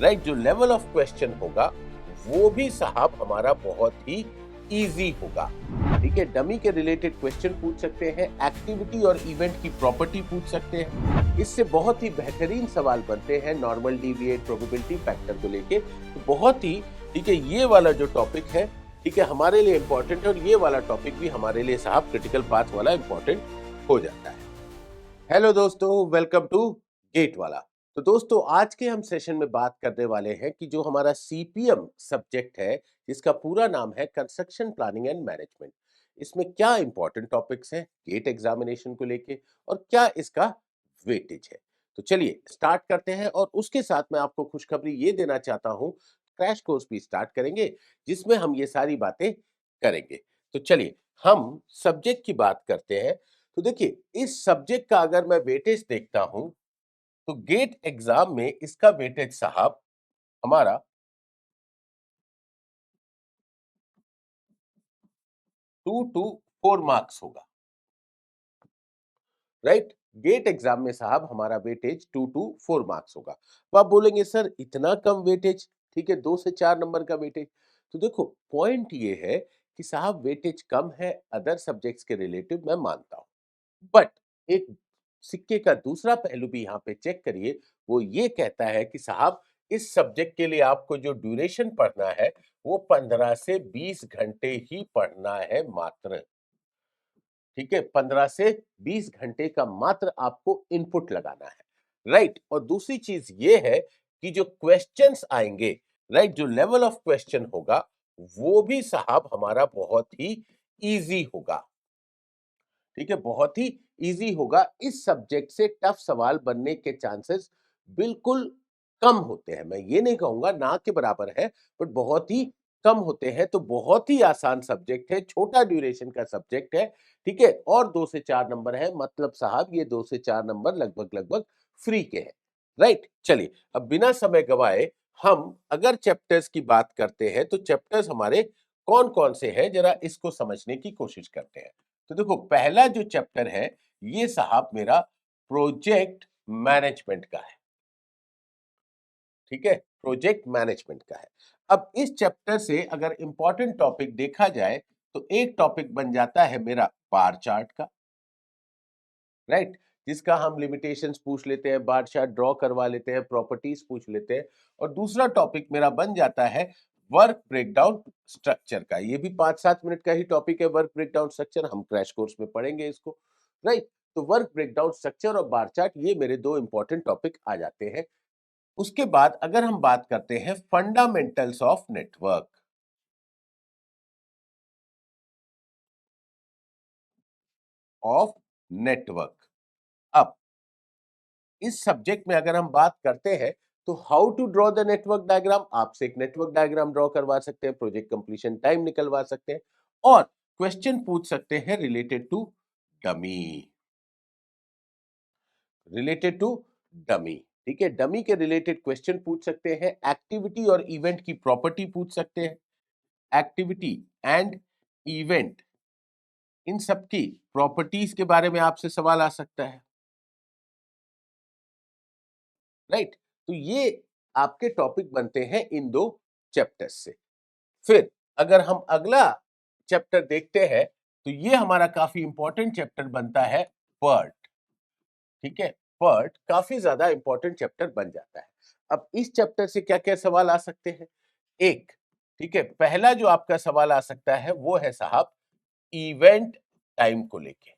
Right. जो level of question होगा वो भी साहब हमारा बहुत ही इजी होगा। ठीक है, डमी के रिलेटेड क्वेश्चन पूछ सकते हैं, एक्टिविटी और इवेंट की प्रॉपर्टी पूछ सकते हैं, इससे बहुत ही बेहतरीन सवाल बनते हैं नॉर्मल डिविएट प्रोबेबिलिटी फैक्टर को लेके। तो बहुत ही ठीक है, ये वाला जो टॉपिक है ठीक है हमारे लिए इंपॉर्टेंट है, और ये वाला टॉपिक भी हमारे लिए साहब क्रिटिकल पाथ वाला इंपॉर्टेंट हो जाता है। हेलो दोस्तों, वेलकम टू गेट वाला। तो दोस्तों आज के हम सेशन में बात करने वाले हैं कि जो हमारा सीपीएम सब्जेक्ट है, जिसका पूरा नाम है कंस्ट्रक्शन प्लानिंग एंड मैनेजमेंट, इसमें क्या इंपॉर्टेंट टॉपिक्स हैं गेट एग्जामिनेशन को लेके और क्या इसका वेटेज है। तो चलिए स्टार्ट करते हैं, और उसके साथ मैं आपको खुशखबरी ये देना चाहता हूं, क्रैश कोर्स भी स्टार्ट करेंगे जिसमें हम ये सारी बातें करेंगे। तो चलिए हम सब्जेक्ट की बात करते हैं। तो देखिए इस सब्जेक्ट का अगर मैं वेटेज देखता हूं, तो गेट एग्जाम में इसका वेटेज साहब हमारा 2 to 4 मार्क्स होगा। राइट, गेट एग्जाम में साहब हमारा वेटेज 2 to 4 मार्क्स होगा। तो आप बोलेंगे सर इतना कम वेटेज, ठीक है 2 से 4 नंबर का वेटेज। तो देखो पॉइंट ये है कि साहब वेटेज कम है अदर सब्जेक्ट्स के रिलेटिव, मैं मानता हूं, बट एक सिक्के का दूसरा पहलू भी यहाँ पे चेक करिए। वो ये कहता है कि साहब इस सब्जेक्ट के लिए आपको जो ड्यूरेशन पढ़ना है वो 15 से 20 घंटे ही पढ़ना है मात्र। ठीक है, 15 से 20 घंटे का मात्र आपको इनपुट लगाना है। राइट, और दूसरी चीज ये है कि जो क्वेश्चंस आएंगे, राइट, जो लेवल ऑफ क्वेश्चन होगा वो भी साहब हमारा बहुत ही इजी होगा। ठीक है, बहुत ही इजी होगा। इस सब्जेक्ट से टफ सवाल बनने के चांसेस बिल्कुल कम होते हैं। मैं ये नहीं कहूंगा ना के बराबर है, बट बहुत ही कम होते हैं। तो बहुत ही आसान सब्जेक्ट है, छोटा ड्यूरेशन का सब्जेक्ट है। ठीक है, और 2 से 4 नंबर है, मतलब साहब ये 2 से 4 नंबर लगभग लगभग फ्री के हैं। राइट, चलिए अब बिना समय गवाए हम अगर चैप्टर्स की बात करते हैं, तो चैप्टर्स हमारे कौन कौन से हैं जरा इसको समझने की कोशिश करते हैं। तो देखो पहला जो चैप्टर है ये साहब मेरा प्रोजेक्ट मैनेजमेंट का है। ठीक है, प्रोजेक्ट मैनेजमेंट का है। अब इस चैप्टर से अगर इंपॉर्टेंट टॉपिक देखा जाए, तो एक टॉपिक बन जाता है मेरा बार चार्ट का। राइट, जिसका हम लिमिटेशंस पूछ लेते हैं, बार चार्ट ड्रॉ करवा लेते हैं, प्रॉपर्टीज पूछ लेते हैं। और दूसरा टॉपिक मेरा बन जाता है वर्क ब्रेकडाउन स्ट्रक्चर का। ये भी 5-7 मिनट का ही टॉपिक है, वर्क ब्रेकडाउन स्ट्रक्चर, हम क्रैश कोर्स में पढ़ेंगे इसको। राइट, तो वर्क ब्रेकडाउन स्ट्रक्चर और बार चार्ट ये मेरे दो इंपॉर्टेंट टॉपिक आ जाते हैं। उसके बाद अगर हम बात करते हैं fundamentals of network, of network. अब इस सब्जेक्ट में अगर हम बात करते हैं, तो how to draw the network diagram, आपसे एक नेटवर्क डायग्राम ड्रॉ करवा सकते हैं, प्रोजेक्ट कंप्लीशन टाइम निकलवा सकते हैं, और क्वेश्चन पूछ सकते हैं related to dummy, related to dummy. ठीक है, डमी के रिलेटेड क्वेश्चन पूछ सकते हैं, एक्टिविटी और इवेंट की प्रॉपर्टी पूछ सकते हैं, एक्टिविटी एंड इवेंट इन सबकी प्रॉपर्टीज के बारे में आपसे सवाल आ सकता है। राइट, तो ये आपके टॉपिक बनते हैं इन दो चैप्टर्स से। फिर अगर हम अगला चैप्टर देखते हैं, तो ये हमारा काफी इंपॉर्टेंट चैप्टर बनता है पर्ट। ठीक है, पर्ट काफी ज्यादा इंपॉर्टेंट चैप्टर बन जाता है। अब इस चैप्टर से क्या क्या सवाल आ सकते हैं? एक, ठीक है, पहला जो आपका सवाल आ सकता है वो है साहब इवेंट टाइम को लेके।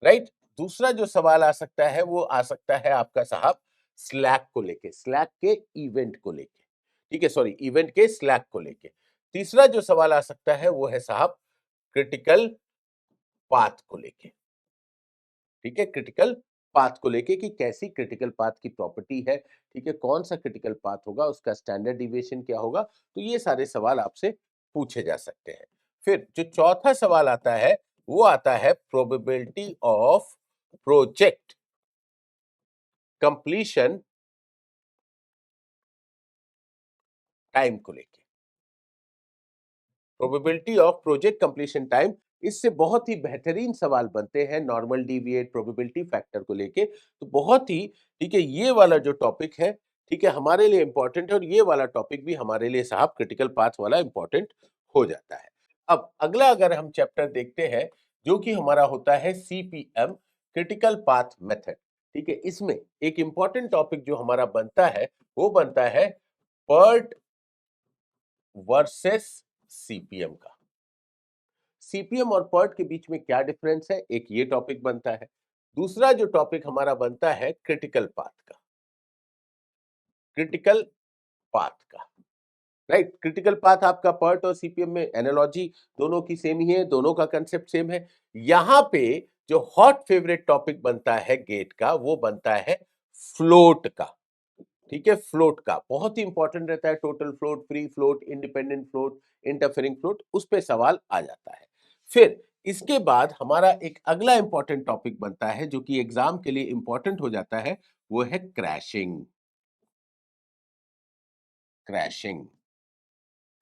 राइट, दूसरा जो सवाल आ सकता है वो आ सकता है आपका साहब स्लैक को लेके, स्लैक के इवेंट को लेके। ठीक है, सॉरी, इवेंट के स्लैक को लेके। तीसरा जो सवाल आ सकता है वो है साहब क्रिटिकल पाथ को लेके। ठीक है, क्रिटिकल पाथ को लेके कि कैसी क्रिटिकल पाथ की प्रॉपर्टी है, ठीक है, कौन सा क्रिटिकल पाथ होगा, उसका स्टैंडर्ड डिविएशन क्या होगा। तो ये सारे सवाल आपसे पूछे जा सकते हैं। फिर जो चौथा सवाल आता है वो आता है probability of project completion time को लेके। Probability of project completion time, इससे बहुत ही बेहतरीन सवाल बनते हैं नॉर्मल डिविएट प्रोबेबिलिटी फैक्टर को लेके। तो बहुत ही ठीक है, ये वाला जो टॉपिक है ठीक है, हमारे लिए इंपॉर्टेंट है और ये वाला टॉपिक भी हमारे लिए साहब क्रिटिकल पाथ वाला इंपॉर्टेंट हो जाता है। अब अगला अगर हम चैप्टर देखते हैं जो कि हमारा होता है सीपीएम, क्रिटिकल पाथ मेथड। ठीक है, इसमें एक इंपॉर्टेंट टॉपिक जो हमारा बनता है वो बनता है पर्ट वर्सेस सीपीएम का। सीपीएम और पर्ट के बीच में क्या डिफरेंस है, एक ये टॉपिक बनता है। दूसरा जो टॉपिक हमारा बनता है क्रिटिकल पाथ का, क्रिटिकल पाथ का, राइट। क्रिटिकल पाथ आपका पर्ट और सीपीएम में एनालॉजी दोनों की सेम ही है, दोनों का कंसेप्ट सेम है। यहां पे जो हॉट फेवरेट टॉपिक बनता है गेट का वो बनता है फ्लोट का। ठीक है, फ्लोट का बहुत ही इंपॉर्टेंट रहता है, total float, free float, independent float, interfering float, उस पे सवाल आ जाता है। फिर इसके बाद हमारा एक अगला इंपॉर्टेंट टॉपिक बनता है जो कि एग्जाम के लिए इंपॉर्टेंट हो जाता है, वो है क्रैशिंग। क्रैशिंग,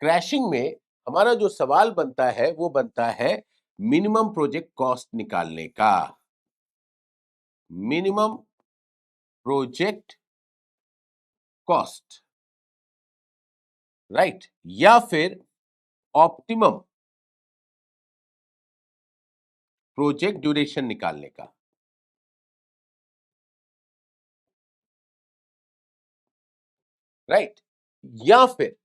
क्रैशिंग में हमारा जो सवाल बनता है वो बनता है मिनिमम प्रोजेक्ट कॉस्ट निकालने का। मिनिमम प्रोजेक्ट कॉस्ट, राइट, या फिर ऑप्टिमम प्रोजेक्ट ड्यूरेशन निकालने का। राइट, या फिर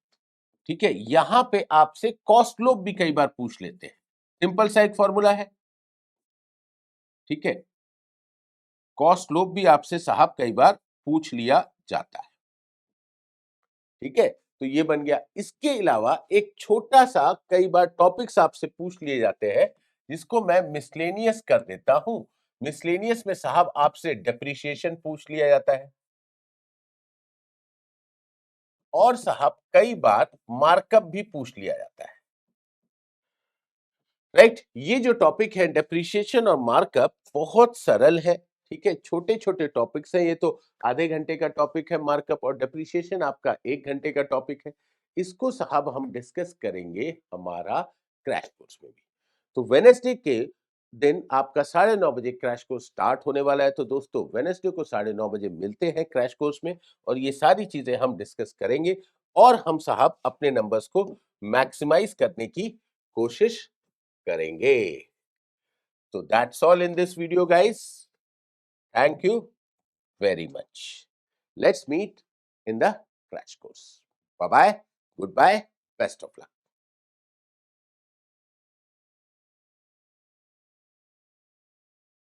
ठीक है, यहां पे आपसे कॉस्ट लोब भी कई बार पूछ लेते हैं। सिंपल सा एक फॉर्मूला है, ठीक है, कॉस्ट लोब भी आपसे साहब कई बार पूछ लिया जाता है। ठीक है, तो ये बन गया। इसके अलावा एक छोटा सा कई बार टॉपिक्स आपसे पूछ लिए जाते हैं जिसको मैं मिसलेनियस कर देता हूं। मिसलेनियस में साहब आपसे डेप्रिसिएशन पूछ लिया जाता है और साहब कई बार मार्कअप भी पूछ लिया जाता है। राइट, ये जो टॉपिक है डेप्रिसिएशन और मार्कअप बहुत सरल है। ठीक है, छोटे छोटे टॉपिक्स हैं, ये तो आधे घंटे का टॉपिक है मार्कअप, और डेप्रिसिएशन आपका 1 घंटे का टॉपिक है। इसको साहब हम डिस्कस करेंगे हमारा क्रैश कोर्स में भी। तो वेनेसडे के दिन आपका 9:30 बजे क्रैश कोर्स स्टार्ट होने वाला है। तो दोस्तों वेनेसडे को 9:30 बजे मिलते हैं क्रैश कोर्स में, और ये सारी चीजें हम डिस्कस करेंगे और हम साहब अपने नंबर्स को मैक्सिमाइज करने की कोशिश करेंगे। तो that's all in this video guys. Thank you very much. Let's meet in the crash course. Bye bye, goodbye, best of luck.